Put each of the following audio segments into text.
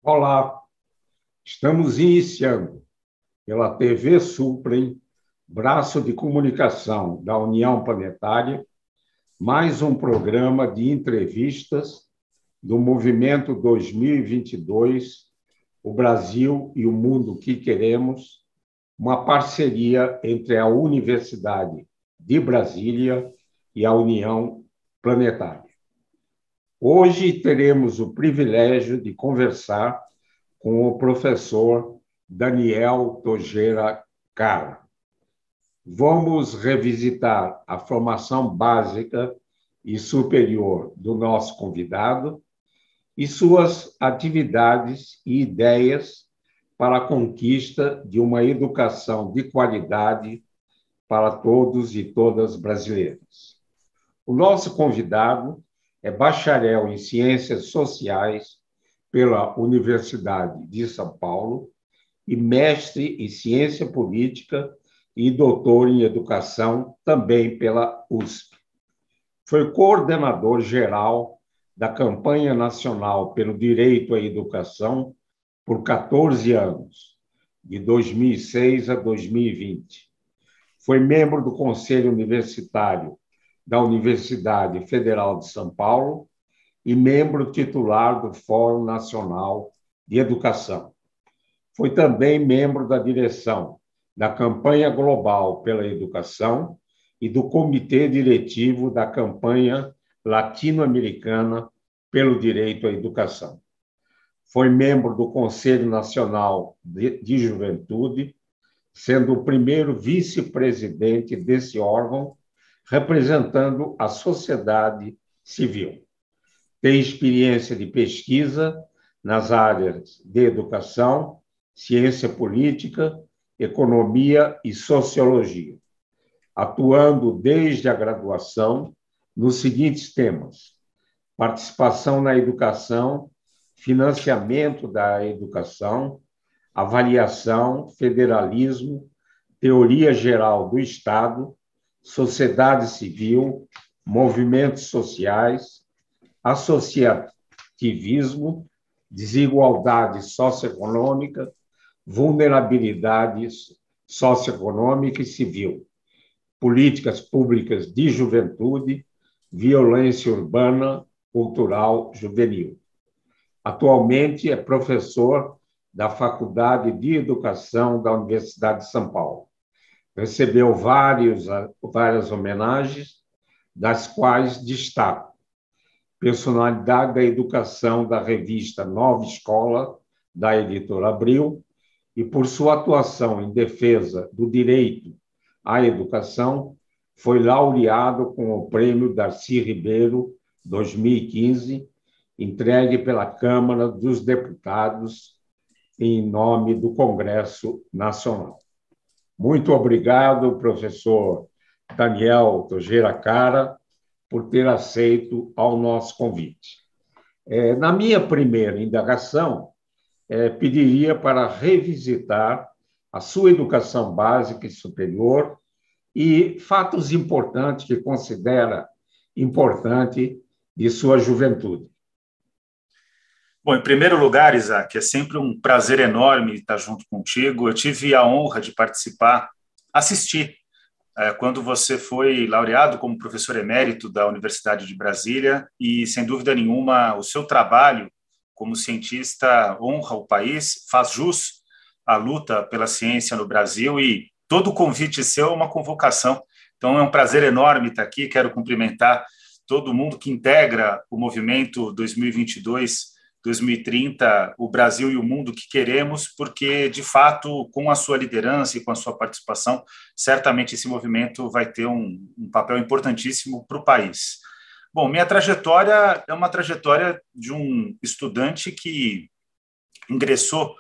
Olá, estamos iniciando pela TV Suprem, braço de comunicação da União Planetária, mais um programa de entrevistas do Movimento 2022, o Brasil e o Mundo que Queremos, uma parceria entre a Universidade de Brasília e a União Planetária. Hoje teremos o privilégio de conversar com o professor Daniel Togera Cara. Vamos revisitar a formação básica e superior do nosso convidado e suas atividades e ideias para a conquista de uma educação de qualidade para todos e todas brasileiras. O nosso convidado é bacharel em Ciências Sociais pela Universidade de São Paulo e mestre em Ciência Política e doutor em Educação também pela USP. Foi coordenador geral da Campanha Nacional pelo Direito à Educação por 14 anos, de 2006 a 2020. Foi membro do Conselho Universitário da Universidade Federal de São Paulo e membro titular do Fórum Nacional de Educação. Foi também membro da direção da Campanha Global pela Educação e do Comitê Diretivo da Campanha Latino-Americana pelo Direito à Educação. Foi membro do Conselho Nacional de Juventude, sendo o primeiro vice-presidente desse órgão, representando a sociedade civil. Tem experiência de pesquisa nas áreas de educação, ciência política, economia e sociologia, atuando desde a graduação nos seguintes temas: participação na educação, financiamento da educação, avaliação, federalismo, teoria geral do Estado, sociedade civil, movimentos sociais, associativismo, desigualdade socioeconômica, vulnerabilidade socioeconômica e civil, políticas públicas de juventude, violência urbana, cultural, juvenil. Atualmente é professor da Faculdade de Educação da Universidade de São Paulo. Recebeu várias homenagens, das quais destaco personalidade da educação da revista Nova Escola, da editora Abril, e por sua atuação em defesa do direito à educação, foi laureado com o Prêmio Darcy Ribeiro 2015, entregue pela Câmara dos Deputados em nome do Congresso Nacional. Muito obrigado, professor Daniel Togera Cara, por ter aceito ao nosso convite. Na minha primeira indagação, pediria para revisitar a sua educação básica e superior e fatos importantes que considera importante de sua juventude. Bom, em primeiro lugar, Isaac, é sempre um prazer enorme estar junto contigo. Eu tive a honra de assistir quando você foi laureado como professor emérito da Universidade de Brasília e, sem dúvida nenhuma, o seu trabalho como cientista honra o país, faz jus à luta pela ciência no Brasil e todo convite seu é uma convocação. Então, é um prazer enorme estar aqui. Quero cumprimentar todo mundo que integra o movimento 2022-2030, o Brasil e o mundo que queremos, porque, de fato, com a sua liderança e com a sua participação, certamente esse movimento vai ter um papel importantíssimo para o país. Bom, minha trajetória é uma trajetória de um estudante que ingressou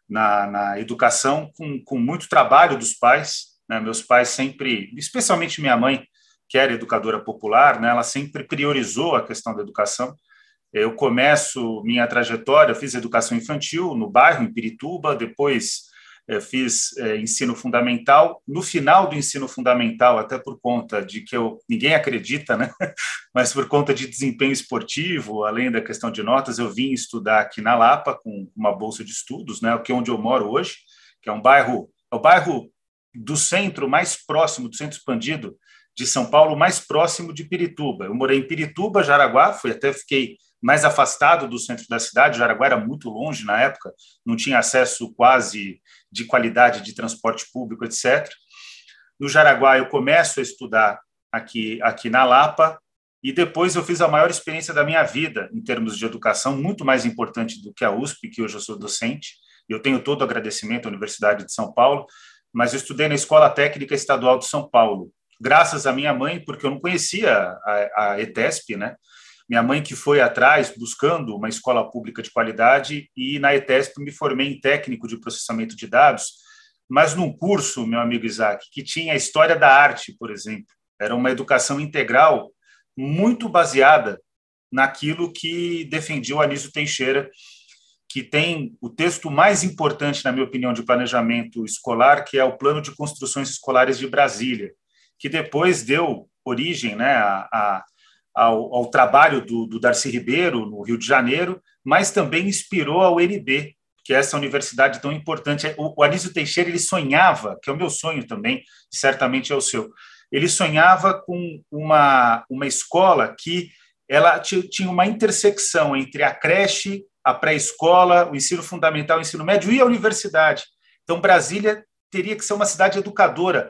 na educação com muito trabalho dos pais, né? Meus pais sempre, especialmente minha mãe, que era educadora popular, né? Ela sempre priorizou a questão da educação. Eu começo minha trajetória, fiz educação infantil no bairro, em Pirituba, depois fiz ensino fundamental. No final do ensino fundamental, até por conta de que ninguém acredita, né? Mas por conta de desempenho esportivo, além da questão de notas, eu vim estudar aqui na Lapa com uma bolsa de estudos, né? Que é onde eu moro hoje, que é o bairro do centro mais próximo, do centro expandido de São Paulo, mais próximo de Pirituba. Eu morei em Pirituba, Jaraguá, fiquei mais afastado do centro da cidade. Jaraguá era muito longe na época, não tinha acesso quase de qualidade de transporte público, etc. No Jaraguá, eu começo a estudar aqui na Lapa, e depois eu fiz a maior experiência da minha vida em termos de educação, muito mais importante do que a USP, que hoje eu sou docente. Eu tenho todo o agradecimento à Universidade de São Paulo, mas eu estudei na Escola Técnica Estadual de São Paulo, graças à minha mãe, porque eu não conhecia a ETESP, né? Minha mãe que foi atrás buscando uma escola pública de qualidade, e na ETESP me formei em técnico de processamento de dados, mas num curso, meu amigo Isaac, que tinha História da Arte, por exemplo. Era uma educação integral muito baseada naquilo que defendia o Anísio Teixeira, que tem o texto mais importante, na minha opinião, de planejamento escolar, que é o Plano de Construções Escolares de Brasília, que depois deu origem, né, ao trabalho do Darcy Ribeiro, no Rio de Janeiro, mas também inspirou a UNB, que é essa universidade tão importante. O Anísio Teixeira, ele sonhava, que é o meu sonho também, certamente é o seu, ele sonhava com uma escola que ela tinha uma intersecção entre a creche, a pré-escola, o ensino fundamental, o ensino médio e a universidade. Então, Brasília teria que ser uma cidade educadora.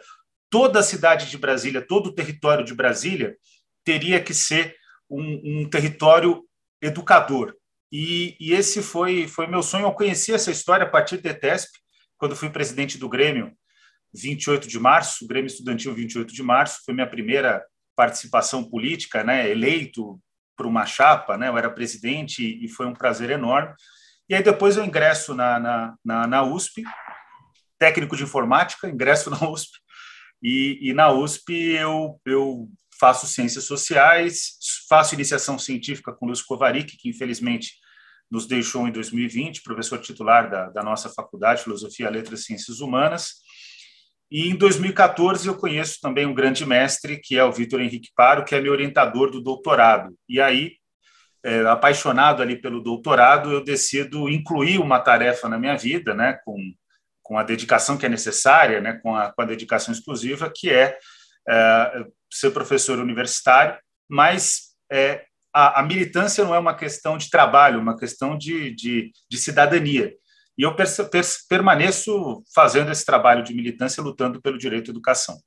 Toda a cidade de Brasília, todo o território de Brasília teria que ser um território educador. E esse foi meu sonho. Eu conheci essa história a partir da ETESP, quando fui presidente do Grêmio 28 de março, o Grêmio Estudantil 28 de março, foi minha primeira participação política, né, eleito por uma chapa, né, eu era presidente e foi um prazer enorme. E aí depois eu ingresso na USP, técnico de informática, ingresso na USP, e na USP eu faço ciências sociais, faço iniciação científica com Lúcio Kovarik, que infelizmente nos deixou em 2020, professor titular da nossa faculdade, Filosofia, Letras e Ciências Humanas. E em 2014 eu conheço também um grande mestre, que é o Vitor Henrique Paro, que é meu orientador do doutorado. E aí, apaixonado ali pelo doutorado, eu decido incluir uma tarefa na minha vida, né, com a dedicação que é necessária, né, com a dedicação exclusiva, que é ser professor universitário, mas a militância não é uma questão de trabalho, é uma questão de cidadania. E eu permaneço fazendo esse trabalho de militância, lutando pelo direito à educação.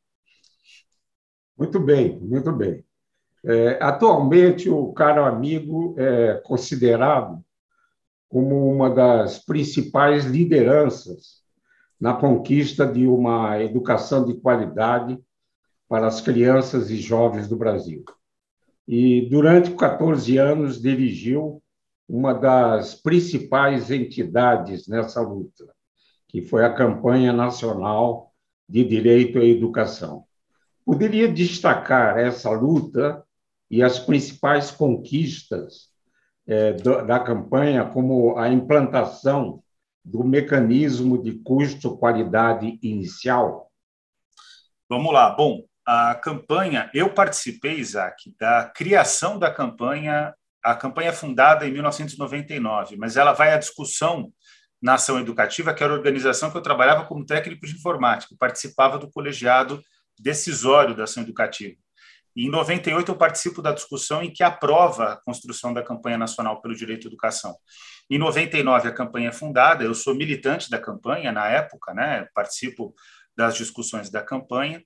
Muito bem, muito bem. Atualmente, o caro amigo é considerado como uma das principais lideranças na conquista de uma educação de qualidade para as crianças e jovens do Brasil. E, durante 14 anos, dirigiu uma das principais entidades nessa luta, que foi a Campanha Nacional de Direito à Educação. Poderia destacar essa luta e as principais conquistas da campanha, como a implantação do mecanismo de custo-qualidade inicial? Vamos lá. Bom, a campanha, eu participei, Isaac, da criação da campanha. A campanha é fundada em 1999, mas ela vai à discussão na Ação Educativa, que era a organização que eu trabalhava como técnico de informática, participava do colegiado decisório da Ação Educativa. E em 98 eu participo da discussão em que aprova a construção da Campanha Nacional pelo Direito à Educação. Em 99 a campanha é fundada, eu sou militante da campanha na época, né, participo das discussões da campanha,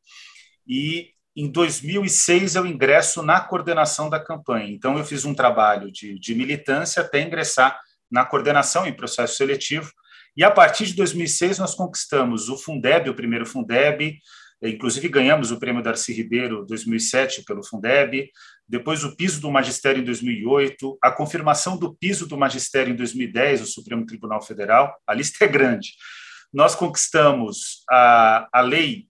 e em 2006 eu ingresso na coordenação da campanha. Então eu fiz um trabalho de militância até ingressar na coordenação em processo seletivo, e a partir de 2006 nós conquistamos o Fundeb, o primeiro Fundeb, inclusive ganhamos o prêmio Darcy Ribeiro 2007 pelo Fundeb, depois o piso do magistério em 2008, a confirmação do piso do magistério em 2010, o Supremo Tribunal Federal, a lista é grande. Nós conquistamos a lei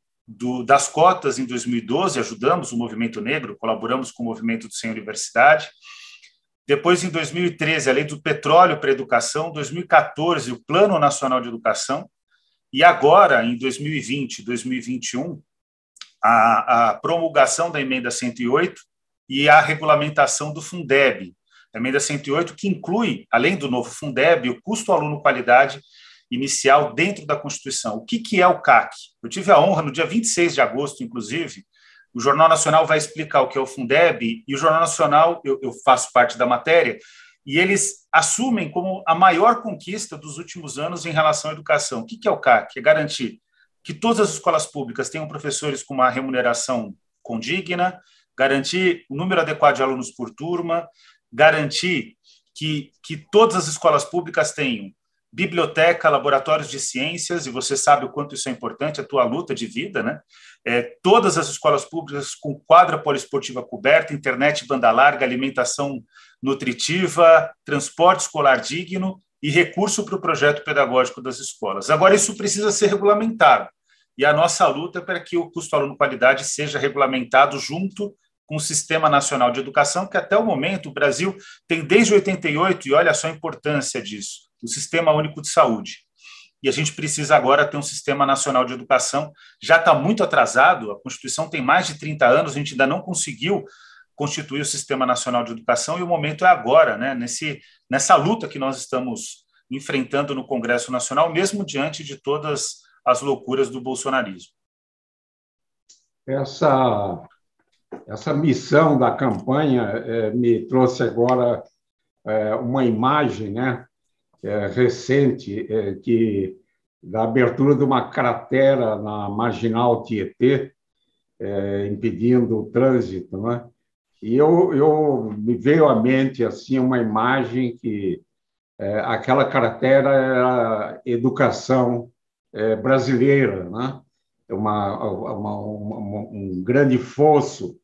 das cotas em 2012, ajudamos o movimento negro, colaboramos com o movimento do Sem Universidade. Depois, em 2013, a lei do petróleo para a educação, 2014, o Plano Nacional de Educação, E agora, em 2020, 2021, a promulgação da emenda 108 e a regulamentação do Fundeb. A emenda 108, que inclui, além do novo Fundeb, o custo aluno-qualidade inicial dentro da Constituição. O que é o CAC? Eu tive a honra, no dia 26 de agosto, inclusive, o Jornal Nacional vai explicar o que é o Fundeb, e o Jornal Nacional, eu faço parte da matéria, e eles assumem como a maior conquista dos últimos anos em relação à educação. O que é o CAC? É garantir que todas as escolas públicas tenham professores com uma remuneração condigna, garantir o número adequado de alunos por turma, garantir que todas as escolas públicas tenham biblioteca, laboratórios de ciências, e você sabe o quanto isso é importante, a tua luta de vida, né? Todas as escolas públicas com quadra poliesportiva coberta, internet banda larga, alimentação nutritiva, transporte escolar digno e recurso para o projeto pedagógico das escolas. Agora, isso precisa ser regulamentado, e a nossa luta é para que o custo aluno-qualidade seja regulamentado junto com o Sistema Nacional de Educação, que até o momento o Brasil tem desde 88, e olha só a importância disso, o Sistema Único de Saúde. E a gente precisa agora ter um Sistema Nacional de Educação, já está muito atrasado, a Constituição tem mais de 30 anos, a gente ainda não conseguiu constituir o Sistema Nacional de Educação, e o momento é agora, né? Nessa luta que nós estamos enfrentando no Congresso Nacional, mesmo diante de todas as loucuras do bolsonarismo. Essa missão da campanha me trouxe agora uma imagem, né, recente, da abertura de uma cratera na Marginal Tietê, impedindo o trânsito, né? E me veio à mente assim uma imagem que aquela cratera era educação brasileira, né? Um grande fosso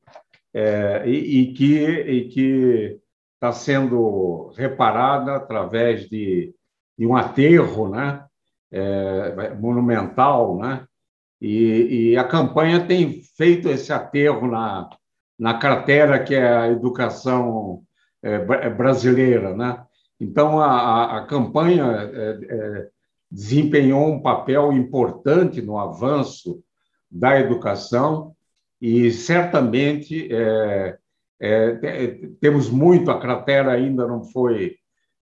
e que está sendo reparada através de um aterro, né? Monumental, né? E a campanha tem feito esse aterro na cratera que é a educação brasileira, né? Então, a campanha desempenhou um papel importante no avanço da educação e, certamente, temos muito, a cratera ainda não foi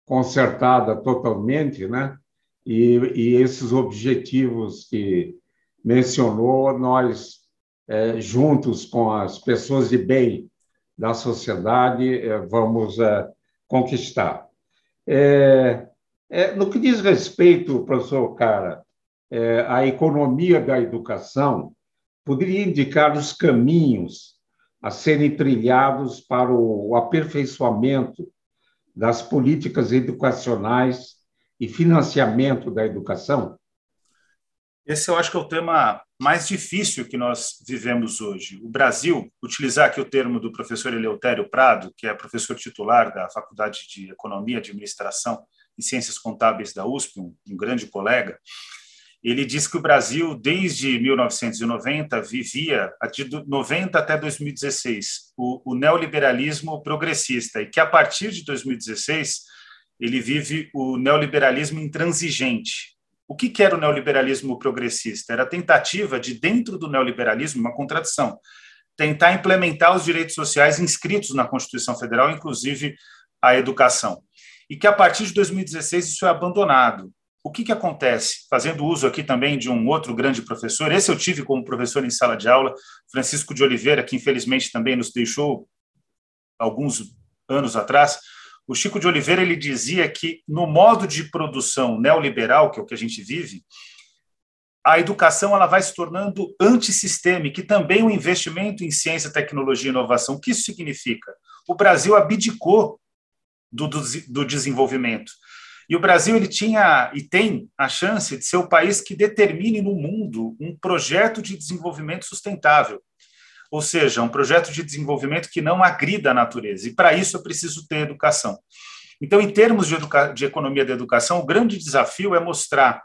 consertada totalmente, né? E esses objetivos que mencionou, nós, juntos com as pessoas de bem da sociedade, vamos conquistar. No que diz respeito, professor Cara, à economia da educação, poderia indicar os caminhos a serem trilhados para o aperfeiçoamento das políticas educacionais e financiamento da educação? Esse eu acho que é o tema mais difícil que nós vivemos hoje. O Brasil, utilizar aqui o termo do professor Eleutério Prado, que é professor titular da Faculdade de Economia, Administração e Ciências Contábeis da USP, um grande colega, ele diz que o Brasil, desde 1990, vivia, de 90 até 2016, o neoliberalismo progressista, e que, a partir de 2016, ele vive o neoliberalismo intransigente. O que era o neoliberalismo progressista? Era a tentativa de, dentro do neoliberalismo, uma contradição, tentar implementar os direitos sociais inscritos na Constituição Federal, inclusive a educação. E que, a partir de 2016, isso é abandonado. O que acontece? Fazendo uso aqui também de um outro grande professor, esse eu tive como professor em sala de aula, Francisco de Oliveira, que infelizmente também nos deixou alguns anos atrás. O Chico de Oliveira, ele dizia que no modo de produção neoliberal, que é o que a gente vive, a educação ela vai se tornando antissistêmica, e também o investimento em ciência, tecnologia e inovação. O que isso significa? O Brasil abdicou do desenvolvimento. E o Brasil ele tinha e tem a chance de ser o país que determine no mundo um projeto de desenvolvimento sustentável, ou seja, um projeto de desenvolvimento que não agrida a natureza. E para isso é preciso ter educação. Então, em termos de economia da educação, o grande desafio é mostrar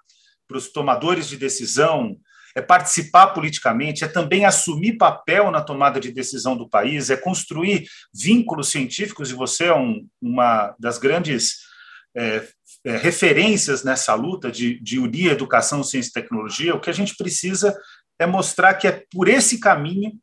para os tomadores de decisão, é participar politicamente, é também assumir papel na tomada de decisão do país, é construir vínculos científicos, e você é uma das grandes referências nessa luta de unir educação, ciência e tecnologia, o que a gente precisa é mostrar que é por esse caminho,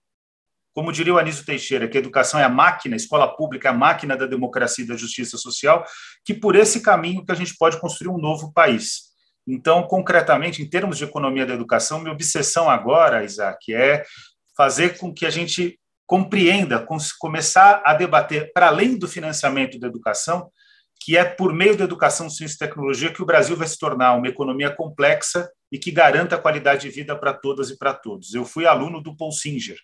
como diria o Anísio Teixeira, que a educação é a máquina, a escola pública é a máquina da democracia e da justiça social, que por esse caminho que a gente pode construir um novo país. Então, concretamente, em termos de economia da educação, minha obsessão agora, Isaac, é fazer com que a gente compreenda, começar a debater, para além do financiamento da educação, que é por meio da educação, ciência e tecnologia que o Brasil vai se tornar uma economia complexa e que garanta a qualidade de vida para todas e para todos. Eu fui aluno do Paul Singer,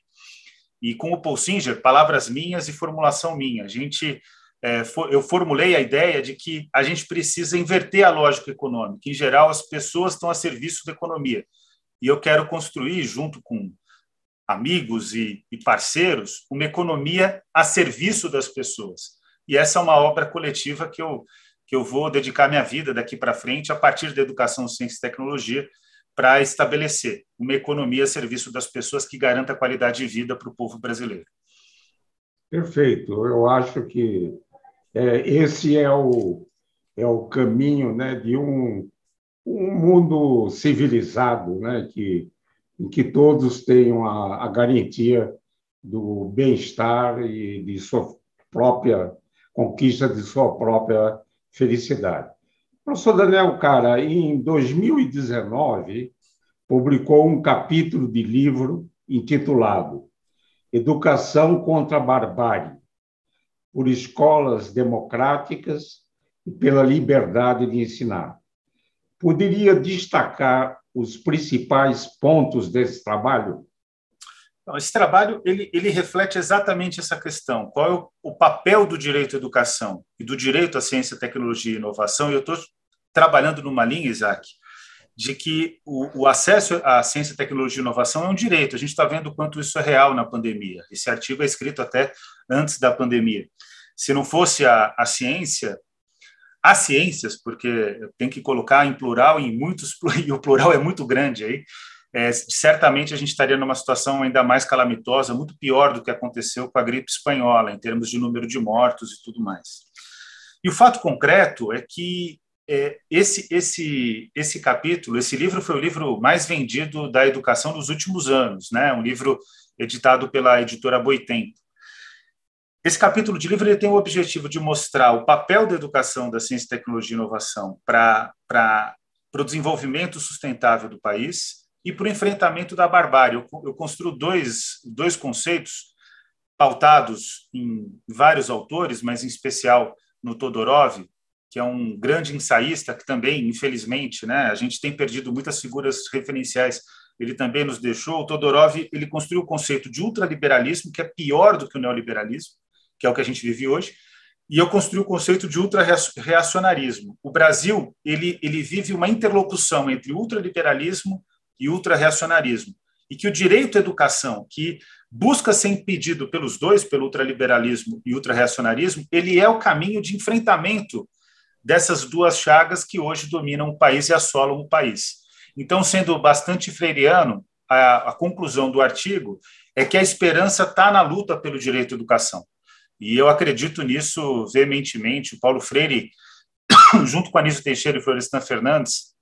e com o Paul Singer, palavras minhas e formulação minha, eu formulei a ideia de que a gente precisa inverter a lógica econômica. Em geral, as pessoas estão a serviço da economia, e eu quero construir, junto com amigos e parceiros, uma economia a serviço das pessoas. E essa é uma obra coletiva que eu vou dedicar minha vida daqui para frente, a partir da educação, ciência e tecnologia, para estabelecer uma economia a serviço das pessoas que garanta a qualidade de vida para o povo brasileiro. Perfeito. Eu acho que esse é o caminho, né, de um mundo civilizado, né, em que todos tenham a garantia do bem-estar e de sua própria conquista de sua própria felicidade. O professor Daniel Cara, em 2019, publicou um capítulo de livro intitulado Educação contra a Barbárie, por escolas democráticas e pela liberdade de ensinar. Poderia destacar os principais pontos desse trabalho? Esse trabalho ele reflete exatamente essa questão. Qual é o papel do direito à educação e do direito à ciência, tecnologia e inovação? E eu estou trabalhando numa linha, Isaac, de que o acesso à ciência, tecnologia e inovação é um direito. A gente está vendo o quanto isso é real na pandemia. Esse artigo é escrito até antes da pandemia. Se não fosse a ciência, as ciências, porque tem que colocar em plural, em muitos, e o plural é muito grande aí, certamente a gente estaria numa situação ainda mais calamitosa, muito pior do que aconteceu com a gripe espanhola, em termos de número de mortos e tudo mais. E o fato concreto é que esse capítulo, esse livro foi o livro mais vendido da educação nos últimos anos, né? Um livro editado pela editora Boitempo. Esse capítulo de livro ele tem o objetivo de mostrar o papel da educação, da ciência, tecnologia e inovação para o desenvolvimento sustentável do país e para o enfrentamento da barbárie. Eu construo dois conceitos pautados em vários autores, mas em especial no Todorov, que é um grande ensaísta que também, infelizmente, né, a gente tem perdido muitas figuras referenciais. Ele também nos deixou. O Todorov ele construiu o conceito de ultraliberalismo, que é pior do que o neoliberalismo, que é o que a gente vive hoje, e eu construí o conceito de ultra-reacionarismo. O Brasil ele vive uma interlocução entre ultraliberalismo e ultra-reacionarismo, e que o direito à educação, que busca ser impedido pelos dois, pelo ultraliberalismo e ultra-reacionarismo, ele é o caminho de enfrentamento dessas duas chagas que hoje dominam o país e assolam o país. Então, sendo bastante freiriano, a conclusão do artigo é que a esperança está na luta pelo direito à educação. E eu acredito nisso veementemente. O Paulo Freire, junto com Anísio Teixeira e Florestan Fernandes,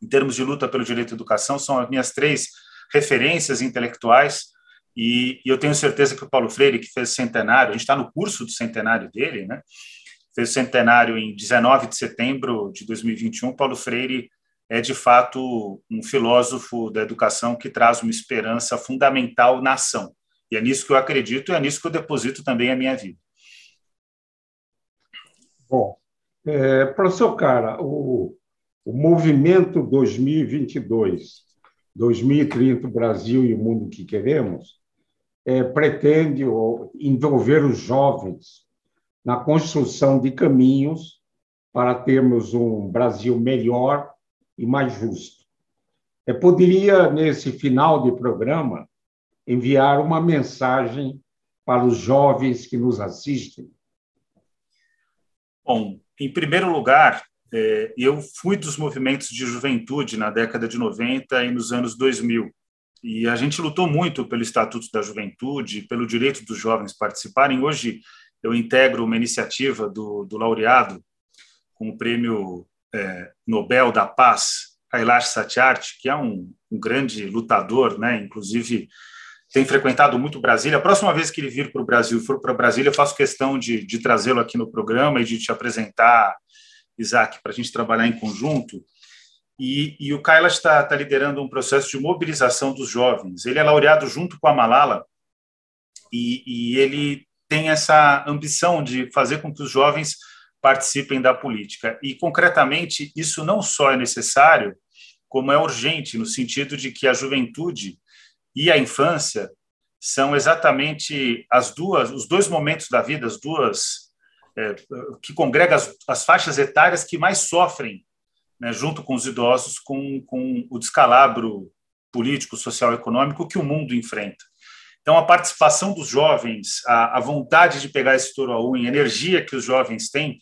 em termos de luta pelo direito à educação, são as minhas três referências intelectuais. E eu tenho certeza que o Paulo Freire, que fez o centenário, a gente está no curso do centenário dele, né? Fez o centenário em 19 de setembro de 2021. Paulo Freire é, de fato, um filósofo da educação que traz uma esperança fundamental na ação. E é nisso que eu acredito e é nisso que eu deposito também a minha vida. Bom, professor Cara, o movimento 2022, 2030, o Brasil e o mundo que queremos, pretende envolver os jovens na construção de caminhos para termos um Brasil melhor e mais justo. Poderia, nesse final de programa, enviar uma mensagem para os jovens que nos assistem? Bom, em primeiro lugar, eu fui dos movimentos de juventude na década de 90 e nos anos 2000. E a gente lutou muito pelo Estatuto da Juventude, pelo direito dos jovens participarem. Hoje, eu integro uma iniciativa do Laureado com o prêmio Nobel da Paz, Kailash Satyarthi, que é um grande lutador, né? Inclusive tem frequentado muito Brasília. A próxima vez que ele vir para o Brasil, for para Brasília, eu faço questão de trazê-lo aqui no programa e de te apresentar, Isaac, para a gente trabalhar em conjunto. E o Kailash está liderando um processo de mobilização dos jovens. Ele é laureado junto com a Malala e ele tem essa ambição de fazer com que os jovens participem da política. E, concretamente, isso não só é necessário, como é urgente, no sentido de que a juventude e a infância são exatamente os dois momentos da vida, que congregam as faixas etárias que mais sofrem, né, junto com os idosos, com o descalabro político, social e econômico que o mundo enfrenta. Então, a participação dos jovens, a vontade de pegar esse touro à unha, a energia que os jovens têm,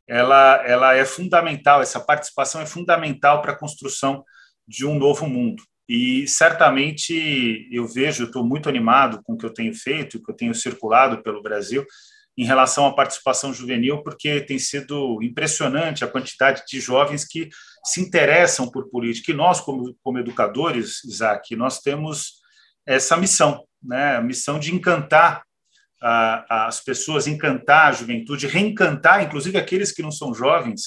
ela é fundamental, essa participação é fundamental para a construção de um novo mundo. E, certamente, eu estou muito animado com o que eu tenho feito, o que eu tenho circulado pelo Brasil, em relação à participação juvenil, porque tem sido impressionante a quantidade de jovens que se interessam por política. E nós, como educadores, Isaac, nós temos essa missão, né? A missão de encantar as pessoas, encantar a juventude, reencantar, inclusive, aqueles que não são jovens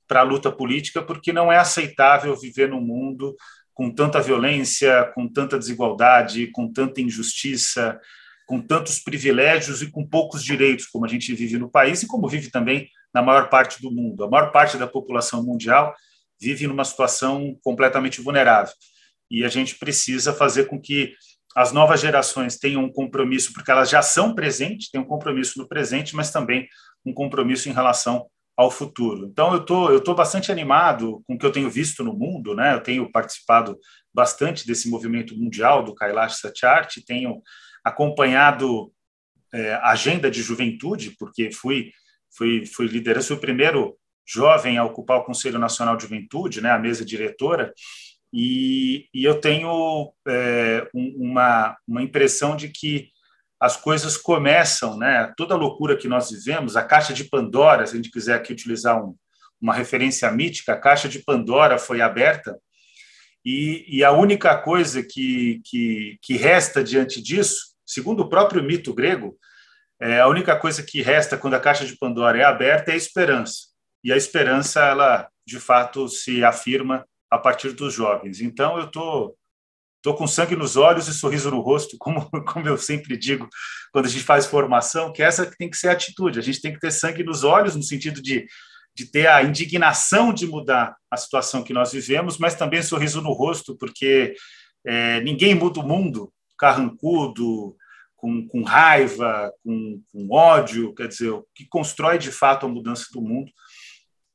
para a luta política, porque não é aceitável viver num mundo com tanta violência, com tanta desigualdade, com tanta injustiça, com tantos privilégios e com poucos direitos, como a gente vive no país e como vive também na maior parte do mundo. A maior parte da população mundial vive numa situação completamente vulnerável. E a gente precisa fazer com que as novas gerações tenham um compromisso, porque elas já são presentes, têm um compromisso no presente, mas também um compromisso em relação ao futuro. Então, eu tô bastante animado com o que eu tenho visto no mundo, né? Eu tenho participado bastante desse movimento mundial do Kailash Satyarthi, tenho acompanhado a agenda de juventude, porque fui liderança, fui o primeiro jovem a ocupar o Conselho Nacional de Juventude, né, a mesa diretora, e eu tenho uma impressão de que as coisas começam, né? Toda a loucura que nós vivemos, a caixa de Pandora, se a gente quiser aqui utilizar uma referência mítica, a caixa de Pandora foi aberta e a única coisa que resta diante disso, segundo o próprio mito grego, a única coisa que resta quando a caixa de Pandora é aberta é a esperança. E a esperança, ela, de fato, se afirma a partir dos jovens. Então, eu estou com sangue nos olhos e sorriso no rosto, como eu sempre digo quando a gente faz formação, que essa tem que ser a atitude. A gente tem que ter sangue nos olhos, no sentido de ter a indignação de mudar a situação que nós vivemos, mas também sorriso no rosto, porque ninguém muda o mundo carrancudo, com raiva, com ódio. Quer dizer, o que constrói de fato a mudança do mundo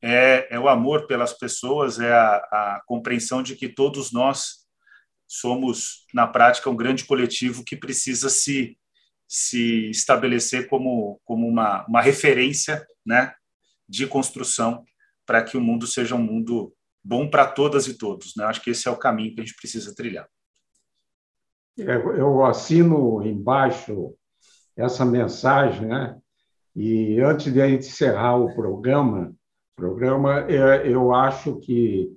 é o amor pelas pessoas, é a compreensão de que todos nós somos, na prática, um grande coletivo que precisa se estabelecer como uma referência, né, de construção para que o mundo seja um mundo bom para todas e todos, né? Acho que esse é o caminho que a gente precisa trilhar. Eu assino embaixo essa mensagem, né? E antes de a gente encerrar o programa, eu acho que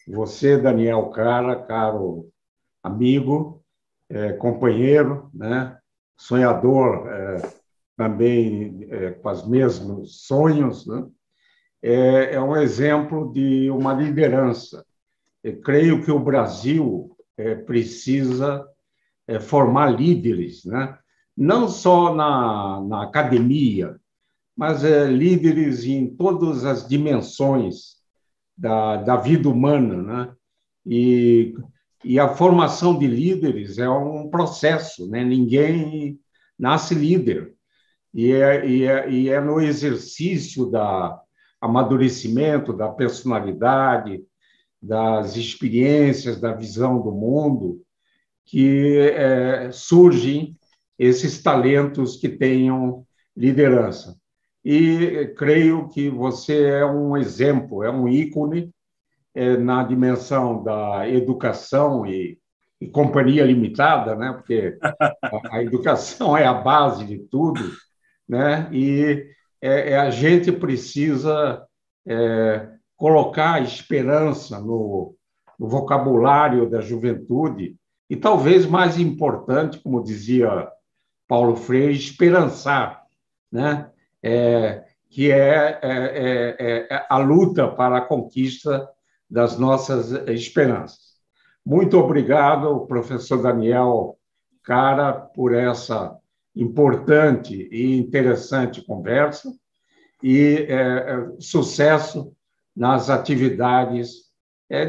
você, Daniel Cara, caro amigo, companheiro, né? Sonhador, também com os mesmos sonhos, né? É um exemplo de uma liderança. Eu creio que o Brasil precisa formar líderes, né? Não só na academia, mas líderes em todas as dimensões da vida humana, né? E a formação de líderes é um processo, né? Ninguém nasce líder. E é no exercício da amadurecimento, da personalidade, das experiências, da visão do mundo, que surgem esses talentos que tenham liderança. E creio que você é um exemplo, é um ícone na dimensão da educação e companhia limitada, né? Porque a educação é a base de tudo, né? E a gente precisa colocar a esperança no vocabulário da juventude e, talvez mais importante, como dizia Paulo Freire, esperançar, né? Que é a luta para a conquista das nossas esperanças. Muito obrigado, professor Daniel Cara, por essa importante e interessante conversa e sucesso nas atividades,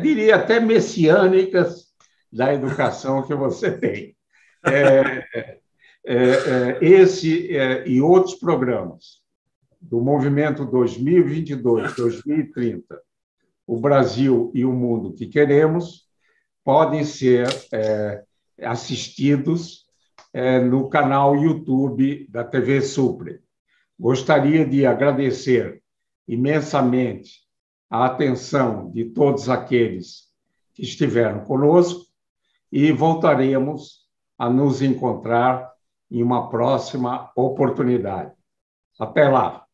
diria até messiânicas, da educação que você tem. Esse e outros programas do Movimento 2022-2030, o Brasil e o Mundo que Queremos, podem ser assistidos no canal YouTube da TV Supre. Gostaria de agradecer imensamente a atenção de todos aqueles que estiveram conosco e voltaremos a nos encontrar em uma próxima oportunidade. Até lá!